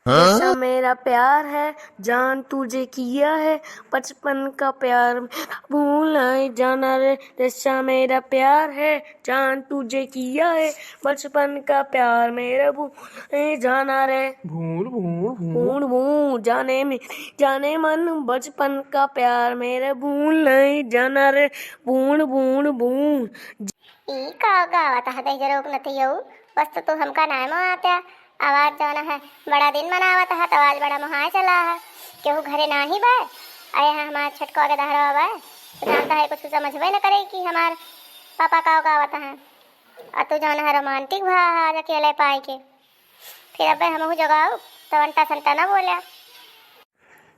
जैसा मेरा प्यार है जान तुझे किया है, बचपन का प्यार मेरा भूल नहीं जाना रे। जैसा मेरा प्यार है जान तुझे किया है, बचपन का प्यार मेरा भूल नहीं जाना रे। भूल भूल भूल भूल भूल जाने मन, बचपन का प्यार मेरा भूल नहीं जाना रे। भूल भूल भूल ई का गावात हा दही जरूर नथी येऊ बस तो हमका नाय आत्या आवाज जाना है बड़ा दिन मनावत है तो आज बड़ा मुहाय चला है केहू घरे ना ही बाय आए हैं हमार छटको के दहरा बाय तो जानता है कुछ समझबे न करे कि हमार पापा का गावत है और तू जाना है रोमांटिक भा आज अकेले पाई के फिर अब हमहू जगाओ तो अंटा संटा ना बोलिया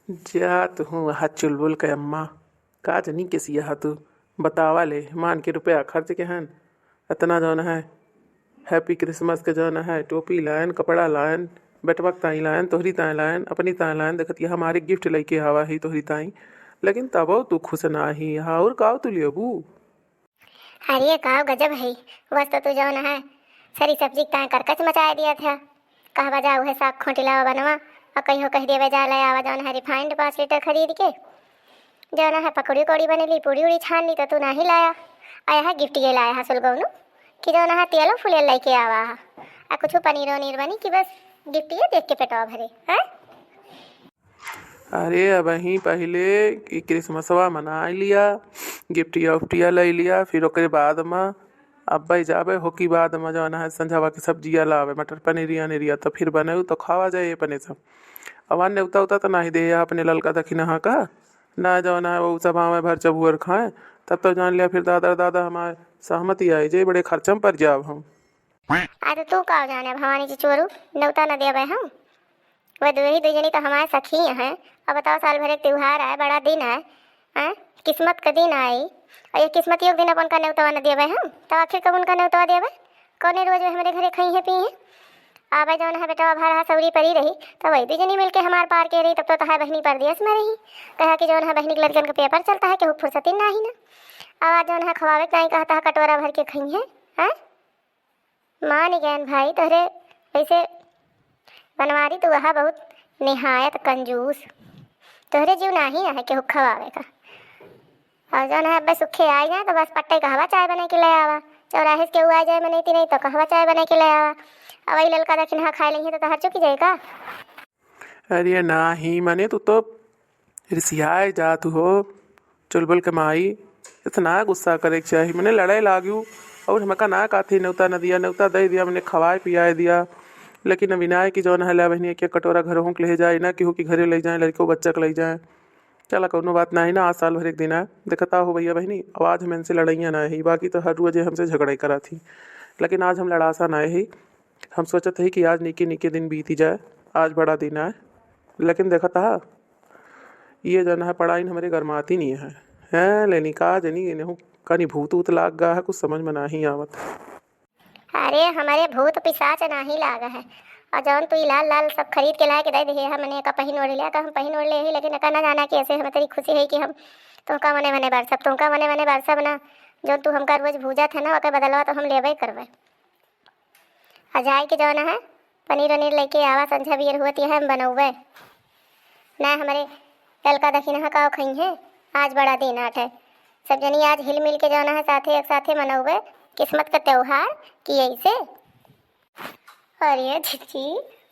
जा तू हाथ चुलबुल के अम्मा का जनी के सिया तू बतावा ले मान के रुपया खर्च के हन इतना जौन है हैप्पी क्रिसमस के जौन है टोपी लायन कपड़ा लायन बेटवक ताई लायन तोहरी ताई लायन अपनी ताई लायन देखत ये हमारे गिफ्ट लेके आवा ही तोहरी ताई लेकिन तब तू खुश ना ही हाँ और काव तू लियबू अरे का गजब है बस तो तू जौन है सरी सब्जी ताय करकच मचा दिया था कहवा जाऊ है साग खोटिला बनवा और कहीं कह देवे जा ले आवा जौन है रिफाइंड 5 लीटर खरीद के जौन है पकौड़ी कौड़ी बनेली पूरी उड़ी छान ली तो तू नहीं लाया आया है गिफ्ट ये लाया है सुलगौनु कि जौन है तेलो फुले लेके आवा आ कुछ पनीर वनीर बनी कि बस गिफ्ट ये देख के पेटवा भरे हैं। अरे अब ही पहले कि क्रिसमसवा मना लिया गिफ्टिया उफ्टिया ले लिया फिर ओकरे बाद में अब भाई जाबे हो की बाद में जौन है संझावा की सब्जिया लावे मटर पनीरिया निरिया तो फिर बने तो खावा जाए अपने सब अब अन्य उता उता तो नहीं दे अपने ललका दखी नहा का ना जौन है वो सब हमें भर चबुअर खाएं तब तो जान लिया फिर दादा दादा हमारे सहमति आई जे बड़े खर्चम पर जाब हम आज तू का जाने भवानी जी चोरू नौता न देवे हम वह दुही दुजनी तो हमारे सखी हैं। अब बताओ साल भर एक त्योहार है बड़ा दिन है हैं किस्मत का दिन आई और ये किस्मत योग दिन अपन का न्योतवा न देवे हम तो आखिर कब उनका न्योतवा देवे कौन रोज हमारे घरे खाई है पी है आवे जौन है बेटा भाड़ा सौरी परी रही तो वही दुजनी मिल के हमार पार के रही तब तो है बहनी परदेश में रही कहा कि जौन है बहनी के लड़कन का पेपर चलता है कि फुर्सती ना ही ना आवाज जौन है खवावे नहीं कहता है कटोरा भर के खाई है हैं मान गैन भाई तोहरे वैसे बनवारी तो वह बहुत निहायत कंजूस तोहरे जीव नहीं है केहू खवावे का और जौन है बस सुखे आ जाए तो बस पट्टे कहवा चाय बना के ले आवा चौराहे के आ जाए बनती नहीं तो कहवा चाय बना के ले आवा अब वही ललका दक्षिणा खा लेंगे तो हर चुकी जाएगा। अरे ना ही मने तू तो रिसियाए जा तू हो चुलबुल के माई इतना गुस्सा करे के चाहिए मैंने लड़ाई लागू और हमका ना काथी न्योता न दिया न्योता दे दिया मैंने खवाए पियाए दिया लेकिन अब विनाय की जौन है बहनी के कटोरा घरों के ले जाए ना केहू की घरे ले जाए लड़कों बच्चा के ले जाए चला कोनो बात ना ही ना आज साल भर एक दिन है देखता हो भैया बहनी आवाज हम इनसे लड़ाइयाँ ना ही बाकी तो हर रोज हमसे झगड़ाई करा थी लेकिन आज हम लड़ासा ना ही हम सोचते ही कि आज निके निके दिन बीती जाए आज बड़ा दिन है लेकिन देखा था ये जन है पढ़ाई हमारे घर में आती नहीं है लेनी का जनी इन्हें कहीं भूत ऊत लाग गा है कुछ समझ में ना ही आवत। अरे हमारे भूत पिशाच नहीं लागा है और जौन तू लाल लाल सब खरीद के लाए के दे दिए हमने का पहिन ओढ़ लिया का हम पहिन ओढ़ ले ही लेकिन का ना जाना कि ऐसे हमें तेरी खुशी है कि हम तुमका मने मने बरसब तुमका मने मने बरसब ना जो तू हमका रोज भूजा थे ना ओके बदलवा तो हम लेवे करवे आ जाए के जौन है पनीर वनीर लेके आवा संझा बियर हुआ है हम बनौवे ना हमारे ललका दक्षिणा का खाई है आज बड़ा दिन आठ है सब जनी आज हिल मिल के जाना है साथे एक साथे मनौवे किस्मत का त्योहार कि ऐसे अरे जीजी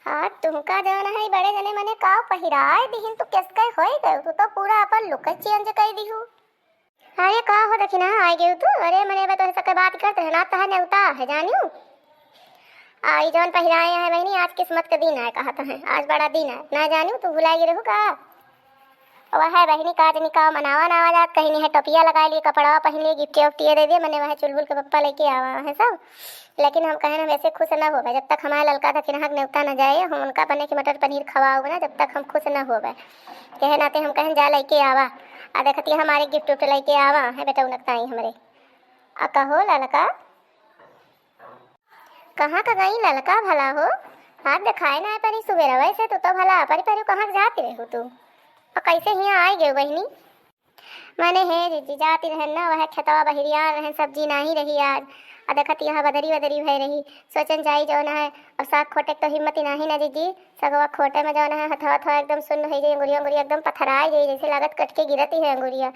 हाँ तुमका जाना है बड़े जने मने का पहिराए दिहिन तो किस कई होई गए तू तो पूरा अपन लुक चेंज कर दिहु अरे का हो दखिना आई गयो तू अरे मने बे तो सके बात करते है ना तह नेउता है जानियो आई जौन पहिराए है बहनी आज किस्मत का दिन है कहा तो है आज बड़ा दिन है ना जानियो तू भुला गिरहु का वह है बहनी काज निका मनावा नावा जात कहीं नहीं है टोपिया लगा लिए कपड़ा पहन लिए गिफ्ट उफ्टिया दे दिए मैंने वह चुलबुल के पप्पा लेके आवा है सब लेकिन हम कहे ना वैसे खुश न हो जब तक हमारा ललका दक्षिणा न्योता न जाए हम उनका बने की मटर पनीर खवाओगे ना जब तक हम खुश न हो कहे नाते हम कहें जा लेके आवा आ देखती हमारे गिफ्ट उफ्ट लेके आवा है बेटा उनकता ही हमारे आ कहो ललका कहाँ का गई ललका भला हो हाथ दिखाए ना परी सुबह वैसे तो भला परी परी कहाँ जाती रहो तू और कैसे यहाँ आई गए बहनी मैंने है जीजी जाती रहन ना वह खेतवा बहिरिया रहन सब्जी नहीं रही आज आ देखत यहाँ बदरी बदरी भय रही सोचन जाई जौन है अब साग खोटे तो हिम्मत ही नहीं ना जीजी सगवा खोटे में जौन है हथवा हथवा एकदम सुन्न हो जाई अंगुरिया अंगुरिया एकदम पथराई जाई जैसे लागत कट के गिरती है अंगुरिया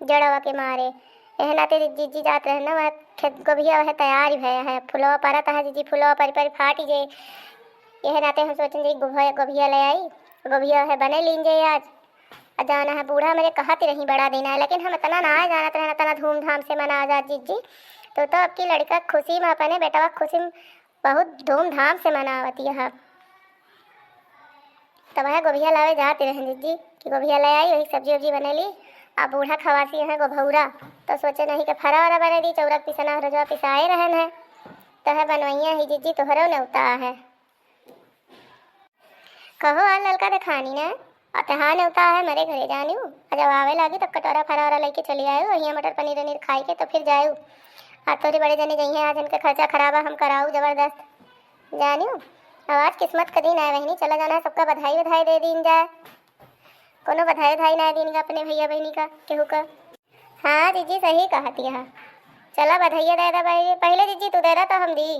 जड़वा के मारे। एह नाते जीजी जात रहे ना वह खेत गोभिया वह तैयार ही भया है फुलवा परत है जीजी फुलवा परी परी फाट जाए। यह नाते हम सोचन जी गोभिया ले आई गोभिया है बने लीन जाए आज जाना है बूढ़ा मेरे कहती रही बड़ा दिन है लेकिन हम इतना ना जानते रहे इतना धूमधाम से मना आजाद जीजी तो अब की लड़का खुशी में अपने बेटवा खुशी में बहुत धूमधाम से मनावती है। तब है गोभिया लावे जाते रहे जीजी कि गोभिया ले आई वही सब्जी उब्जी बनेली अब बूढ़ा खवासी है गोभौरा तो सोचे नहीं कि फरा वरा बने दी चौरक पिसना रजवा पिसाए रहन है तो है बनवैया ही जीजी तोहरो न्योता है कहो आ ललका दिखानी ना अतहा न्योता है मेरे घरे जानी जब आवे लगी तो कटोरा फरा वरा लेके चली आयु वही मटर पनीर वनीर खाई के तो फिर जायू आज थोड़ी बड़े जने गई हैं आज इनका खर्चा खराब है हम कराऊ जबरदस्त जानी अब आज किस्मत का दिन आए वही चला जाना है सबका बधाई बधाई दे दीन जाए कोनो बधाई बधाई ना दीन अपने भैया बहनी का केहू का। हाँ जीजी सही कहती है चला बधाइया दे भाई पहले जीजी तू दे रहा तो हम दी।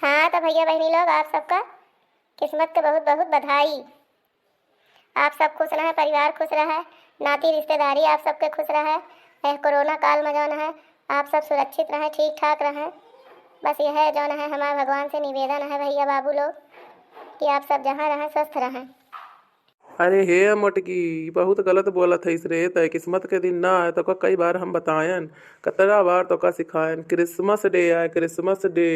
हाँ तो भैया बहनी लोग आप सबका किस्मत के बहुत बहुत बधाई आप सब खुश रहे परिवार खुश रहे नाती रिश्तेदारी आप सबके खुश रहे कोरोना काल में जौन है आप सब सुरक्षित रहें ठीक ठाक रहें बस यह है जौन है हमारे भगवान से निवेदन है भैया बाबू लोग कि आप सब जहाँ रहें स्वस्थ रहें। अरे हे मोटकी बहुत गलत बोला था इस रे तय किस्मत के दिन ना आए तो का कई बार हम बतायन कतरा बार तो का सिखायन क्रिसमस डे आए क्रिसमस डे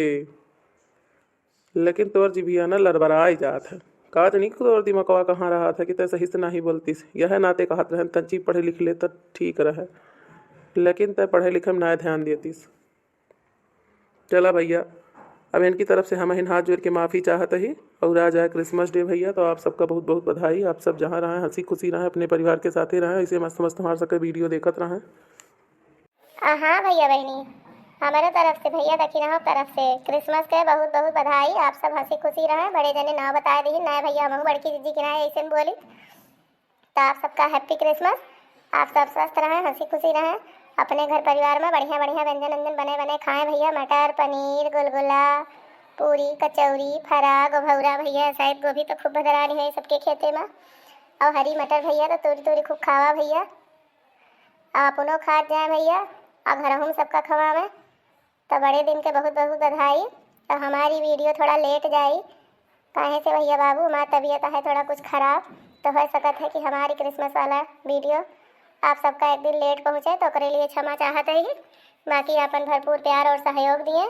लेकिन तोर जीभिया ना लड़बड़ाई जात है काज नहीं तोर दिमागवा कहाँ रहा था कि तय सही से नहीं बोलती यह नाते कहत रहन तंची पढ़े लिख ले तो ठीक रहे लेकिन तय पढ़े लिखे में ना ध्यान देतीस। चला भैया अब इनकी तरफ से हम इन हाथ जोड़ के माफ़ी चाहते ही और आ जाए क्रिसमस डे भैया तो आप सबका बहुत बहुत बधाई आप सब जहाँ रहें हंसी खुशी रहें अपने परिवार के साथ ही रहें इसे मस्त मस्त हमारे सबके वीडियो देखत रहें। हाँ भैया बहनी हमारे तरफ से भैया दक्षिणा तरफ से क्रिसमस के बहुत बहुत बधाई आप सब हंसी खुशी रहें बड़े जने ना बताए दी नए भैया हम बड़की दीदी के ना ऐसे बोली तो आप सबका हैप्पी क्रिसमस आप सब स्वस्थ रहें हंसी खुशी रहें अपने घर परिवार में बढ़िया बढ़िया व्यंजन व्यंजन बने बने खाएं भैया मटर पनीर गुलगुला पूरी कचौरी फरा गोभौरा भैया शायद गोभी तो खूब भदरानी है सबके खेते में और हरी मटर भैया तो तोरी तोरी खूब खावा भैया अपनों खा जाए भैया और घर हम सबका खवावे तो बड़े दिन के बहुत बहुत बधाई। तो हमारी वीडियो थोड़ा लेट जाई काहे से भैया बाबू हमारी तबीयत है थोड़ा कुछ ख़राब तो हो सकत है कि हमारी क्रिसमस वाला वीडियो आप सबका एक दिन लेट पहुँचे तो करे लिए क्षमा चाहते ही बाकी अपन भरपूर प्यार और सहयोग दिए।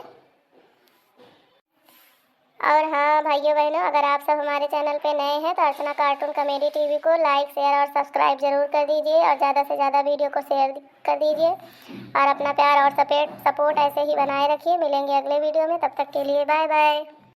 और हाँ भाइयों बहनों अगर आप सब हमारे चैनल पे नए हैं तो अर्चना कार्टून कॉमेडी टीवी को लाइक शेयर और सब्सक्राइब जरूर कर दीजिए और ज़्यादा से ज़्यादा वीडियो को शेयर कर दीजिए और अपना प्यार और सपोर्ट ऐसे ही बनाए रखिए। मिलेंगे अगले वीडियो में तब तक के लिए बाय बाय।